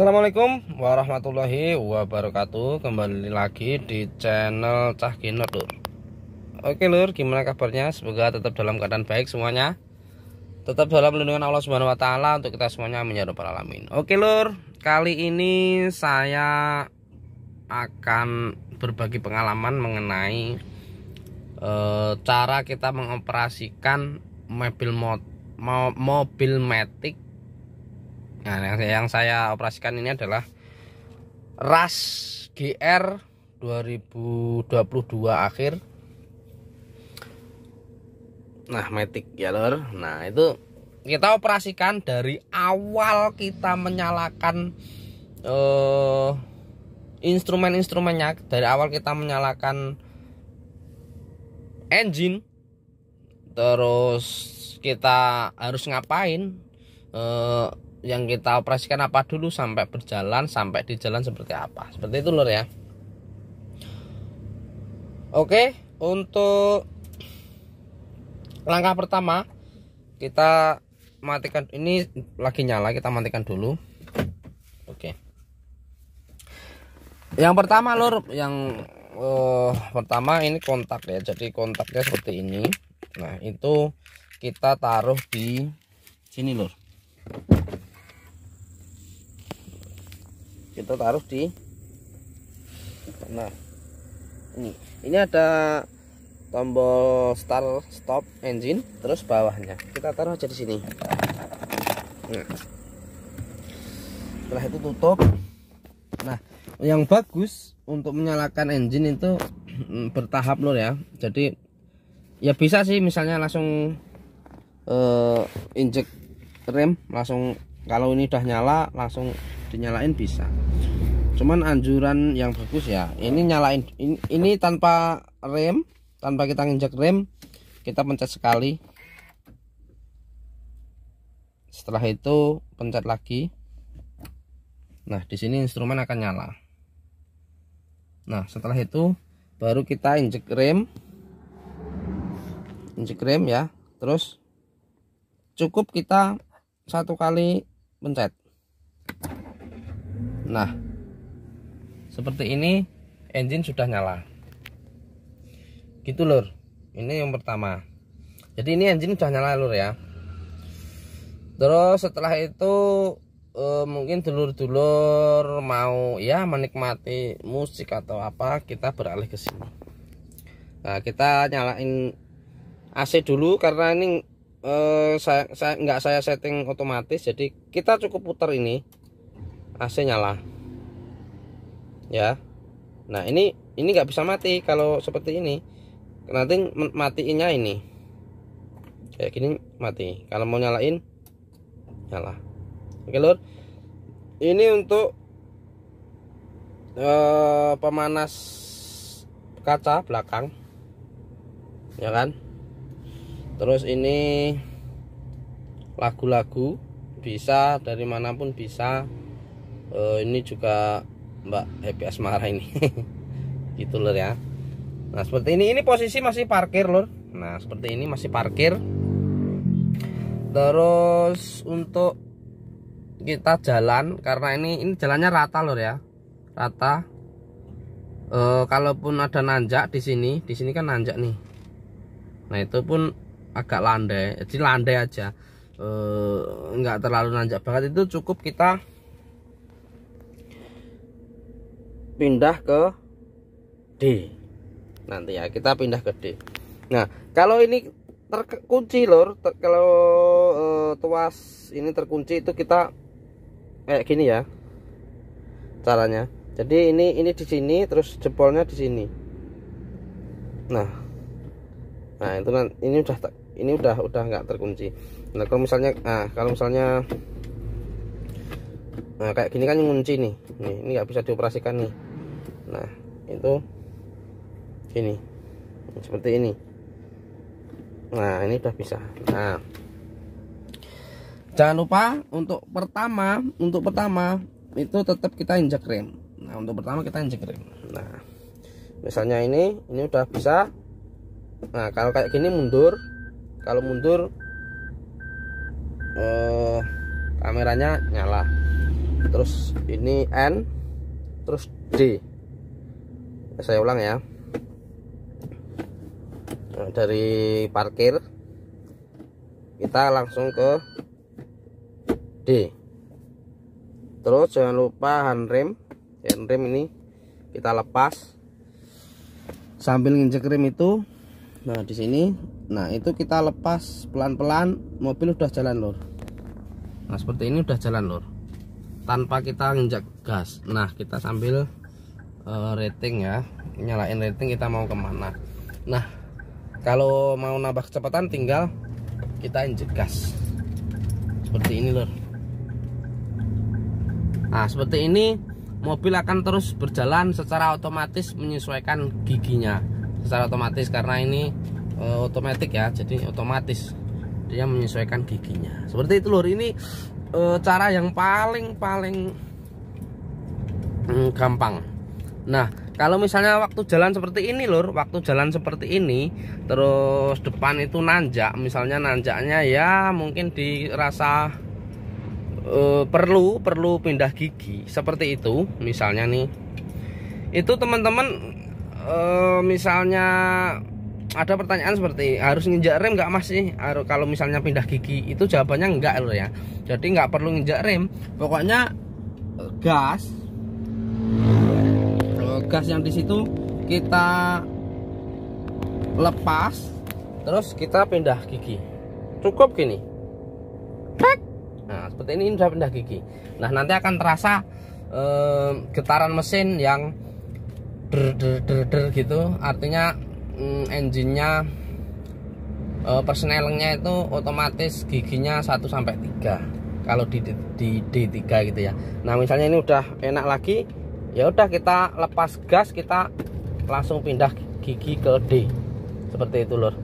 Assalamualaikum warahmatullahi wabarakatuh. Kembali lagi di channel Cah Kinor, Lur. Oke Lur, gimana kabarnya? Semoga tetap dalam keadaan baik semuanya, tetap dalam lindungan Allah Subhanahu wa Ta'ala untuk kita semuanya, amin ya rabbal alamin. Oke Lur, kali ini saya akan berbagi pengalaman mengenai cara kita mengoperasikan mobil matic. Nah, yang saya operasikan ini adalah Rush GR 2022 akhir. Nah, matic ya Lur. Nah, itu kita operasikan dari awal kita menyalakan instrumen-instrumennya, dari awal kita menyalakan engine, terus kita harus ngapain, yang kita operasikan apa dulu, sampai berjalan, sampai di jalan seperti apa, seperti itu Lur ya. Oke, untuk langkah pertama kita matikan, ini lagi nyala, kita matikan dulu. Oke, yang pertama Lur, yang pertama ini kontak ya, jadi kontaknya seperti ini. Nah, itu kita taruh di sini Lur, kita taruh di, nah ini ada tombol start stop engine, terus bawahnya kita taruh aja di sini. Nah, setelah itu tutup. Nah, yang bagus untuk menyalakan engine itu bertahap Lur ya. Jadi ya bisa sih misalnya langsung injek rem, langsung kalau ini udah nyala langsung dinyalain bisa. Cuman anjuran yang bagus ya ini nyalain ini tanpa rem, tanpa kita nginjek rem, kita pencet sekali. Setelah itu pencet lagi. Nah, di sini instrumen akan nyala. Nah, setelah itu baru kita injek rem ya. Terus cukup kita satu kali pencet. Nah, seperti ini engine sudah nyala. Gitu Lur. Ini yang pertama. Jadi ini engine sudah nyala Lur ya. Terus setelah itu mungkin dulur-dulur mau ya menikmati musik atau apa, kita beralih ke sini. Nah, kita nyalain AC dulu karena ini saya setting otomatis, jadi kita cukup putar ini AC nyala ya. Nah, ini nggak bisa mati kalau seperti ini, nanti matiinnya ini kayak gini mati, kalau mau nyalain nyala. Oke Lur, ini untuk pemanas kaca belakang ya kan. Terus ini lagu-lagu bisa dari manapun bisa. Ini juga Mbak Happy Asmara ini gitu Lur ya. Nah, seperti ini posisi masih parkir Lur. Nah, seperti ini masih parkir. Terus untuk kita jalan, karena ini jalannya rata Lur ya, rata. Kalaupun ada nanjak di sini kan nanjak nih. Nah, itu pun agak landai, jadi landai aja, nggak terlalu nanjak banget. Itu cukup kita pindah ke D nanti ya, kita pindah ke D. Nah, kalau ini terkunci Lur, kalau tuas ini terkunci, itu kita kayak gini ya caranya. Jadi ini di sini, terus jempolnya di sini. Nah itu ini udah nggak terkunci. Nah, kalau misalnya kayak gini kan ngunci nih, ini nggak bisa dioperasikan nih. Nah, itu ini seperti ini. Nah, ini udah bisa. Nah, jangan lupa untuk pertama itu tetap kita injek rem. Nah, untuk pertama kita injek rem. Nah, misalnya ini udah bisa. Nah, kalau kayak gini mundur, kalau mundur kameranya nyala. terus ini N, terus D. Saya ulang ya. Nah, dari parkir kita langsung ke D. Terus jangan lupa handrem ini kita lepas sambil nginjek rem itu. Nah di sini, nah itu kita lepas pelan-pelan, mobil udah jalan lur. Nah seperti ini udah jalan lur, tanpa kita nginjak gas. Nah kita sambil rating ya, nyalain rating kita mau kemana. Nah kalau mau nambah kecepatan tinggal kita injek gas seperti ini lur. Nah seperti ini mobil akan terus berjalan secara otomatis menyesuaikan giginya secara otomatis, karena ini otomatis ya, jadi otomatis dia menyesuaikan giginya seperti itu lur. Ini cara yang paling gampang. Nah kalau misalnya waktu jalan seperti ini lur, waktu jalan seperti ini terus depan itu nanjak, misalnya nanjaknya ya mungkin dirasa perlu pindah gigi seperti itu misalnya nih, itu teman-teman misalnya ada pertanyaan seperti harus nginjak rem nggak mas sih kalau misalnya pindah gigi, itu jawabannya enggak loh ya. Jadi nggak perlu nginjak rem, pokoknya gas yang di situ kita lepas, terus kita pindah gigi, cukup gini. Nah seperti ini sudah pindah gigi. Nah nanti akan terasa getaran mesin yang der gitu, artinya engine-nya persnelingnya itu otomatis giginya 1 sampai 3 kalau di D3 gitu ya. Nah misalnya ini udah enak lagi, ya udah kita lepas gas, kita langsung pindah gigi ke D seperti itu lur,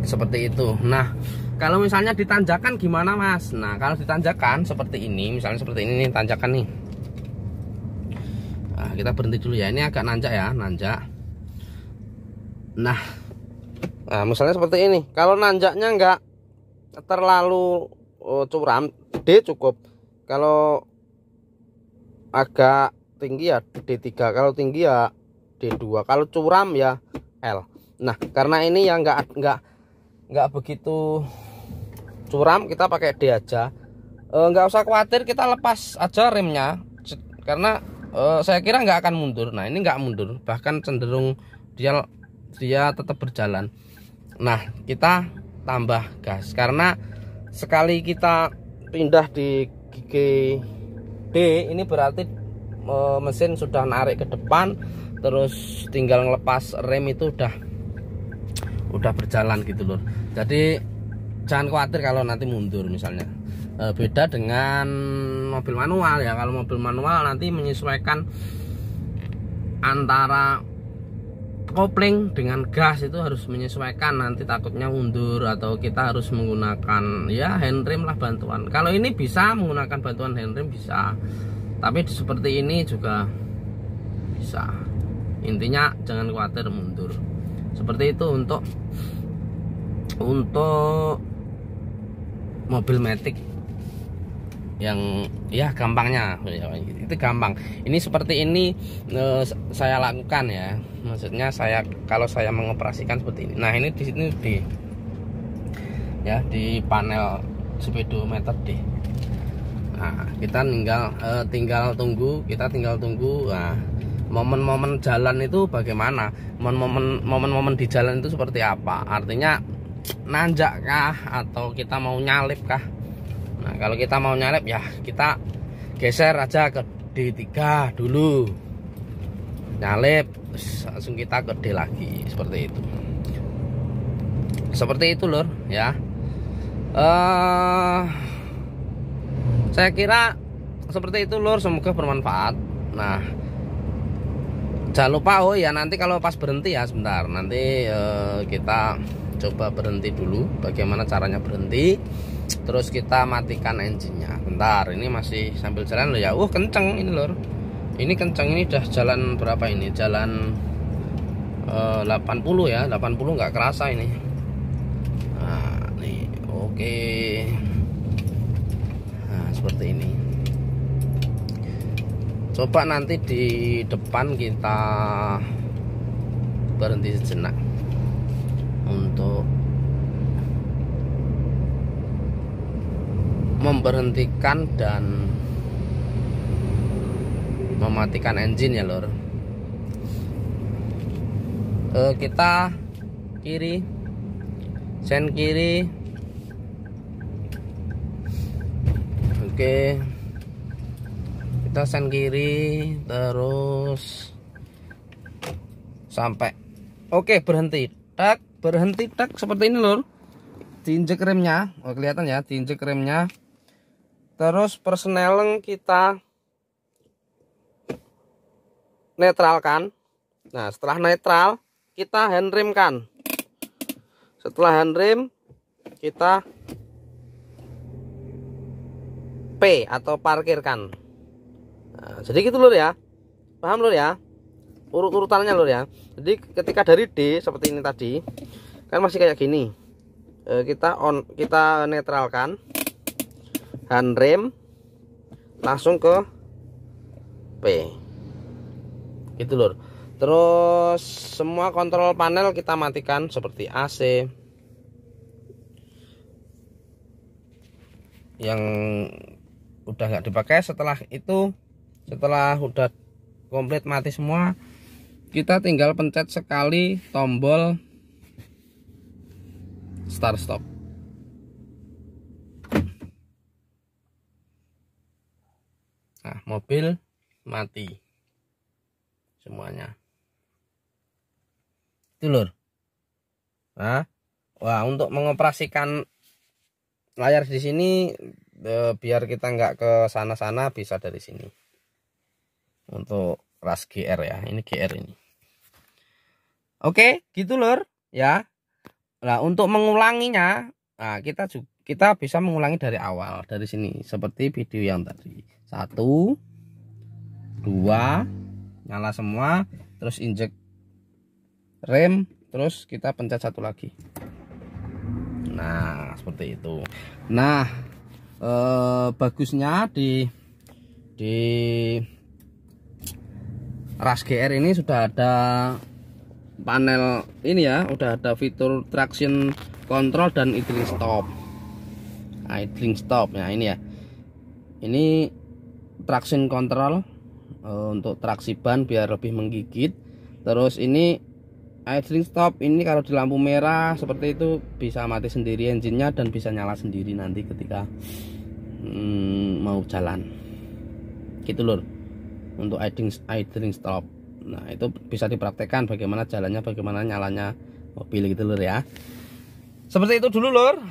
seperti itu. Nah kalau misalnya ditanjakan gimana mas? Nah kalau ditanjakan seperti ini, misalnya seperti ini nih tanjakan nih. Nah, kita berhenti dulu ya, ini agak nanjak ya, nanjak. Nah misalnya seperti ini, kalau nanjaknya enggak terlalu curam, D cukup. Kalau agak tinggi ya D3, kalau tinggi ya D2, kalau curam ya L. Nah karena ini ya enggak begitu curam, kita pakai D aja. Nggak usah khawatir, kita lepas aja remnya karena saya kira nggak akan mundur. Nah ini nggak mundur, bahkan cenderung dia tetap berjalan. Nah kita tambah gas, karena sekali kita pindah di gigi D ini berarti mesin sudah narik ke depan, terus tinggal ngelepas rem itu udah berjalan gitu loh. Jadi jangan khawatir kalau nanti mundur misalnya. Beda dengan mobil manual ya. Kalau mobil manual nanti menyesuaikan antara kopling dengan gas, itu harus menyesuaikan, nanti takutnya mundur atau kita harus menggunakan ya handrem lah bantuan. Kalau ini bisa menggunakan bantuan handrem bisa, tapi seperti ini juga bisa. Intinya jangan khawatir mundur. Seperti itu untuk mobil matic yang ya gampangnya itu gampang. Ini seperti ini saya lakukan ya, maksudnya kalau saya mengoperasikan seperti ini. Nah ini di sini di panel speedometer D. Nah kita tinggal tunggu. Nah, momen-momen jalan itu bagaimana, momen-momen di jalan itu seperti apa, artinya nanjak kah atau kita mau nyalip kah. Nah kalau kita mau nyalip ya kita geser aja ke D3 dulu, nyalip langsung kita ke D lagi, seperti itu lur ya. Saya kira seperti itu lur, semoga bermanfaat. Nah jangan lupa, oh ya nanti kalau pas berhenti ya sebentar, nanti kita coba berhenti dulu, bagaimana caranya berhenti, terus kita matikan engine-nya. Bentar, ini masih sambil jalan loh ya. Kenceng ini lor, ini kenceng, ini udah jalan berapa ini, jalan 80 ya, 80 nggak kerasa ini. Nah nih oke. Nah seperti ini. Coba nanti di depan kita berhenti sejenak untuk memberhentikan dan mematikan engine ya lor. Kita kiri, sen kiri. Oke, kita sen kiri terus sampai oke, berhenti tak seperti ini lor. Diinjek remnya, oh kelihatan ya, diinjek remnya. Terus persneleng kita netralkan. Nah setelah netral kita handrem kan. Setelah handrem kita P atau parkirkan. Nah, jadi gitu lur ya, paham lur ya, urut-urutannya lur ya. Jadi ketika dari D seperti ini tadi kan masih kayak gini, kita netralkan, handrem, langsung ke P gitu lur. Terus semua kontrol panel kita matikan seperti AC yang udah nggak dipakai. Setelah itu, setelah udah komplit mati semua, kita tinggal pencet sekali tombol start stop. Nah, mobil mati semuanya. Itu lur. Nah, wah, untuk mengoperasikan layar di sini biar kita nggak ke sana-sana bisa dari sini. Untuk ras GR ya, ini GR ini. Oke, gitu lur ya. Nah, untuk mengulanginya, nah kita bisa mengulangi dari awal, dari sini seperti video yang tadi. 1 2 nyala semua, terus injek rem, terus kita pencet satu lagi. Nah seperti itu. Nah bagusnya di ras GR ini sudah ada panel ini ya, udah ada fitur traction control dan idling stop. Nah, idling stop ya ini ya, ini traction control untuk traksi ban biar lebih menggigit. Terus ini idling stop, ini kalau di lampu merah seperti itu bisa mati sendiri engine-nya dan bisa nyala sendiri nanti ketika mau jalan gitu lur, untuk idling stop. Nah itu bisa dipraktekkan bagaimana jalannya, bagaimana nyalanya mobil gitu lur ya. Seperti itu dulu lur.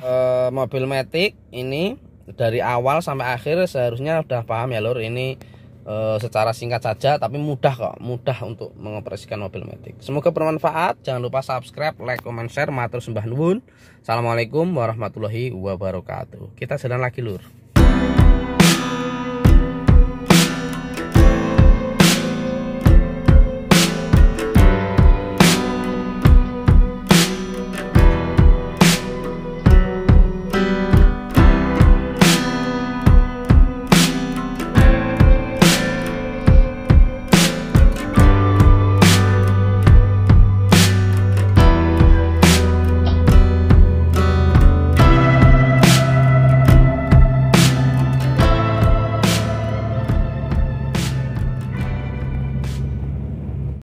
Mobil Matic ini dari awal sampai akhir seharusnya udah paham ya lur. Ini secara singkat saja tapi mudah kok, mudah untuk mengoperasikan mobil Matic. Semoga bermanfaat. Jangan lupa subscribe, like, comment, share. Matur sembah nuwun. Assalamualaikum warahmatullahi wabarakatuh. Kita jalan lagi lur.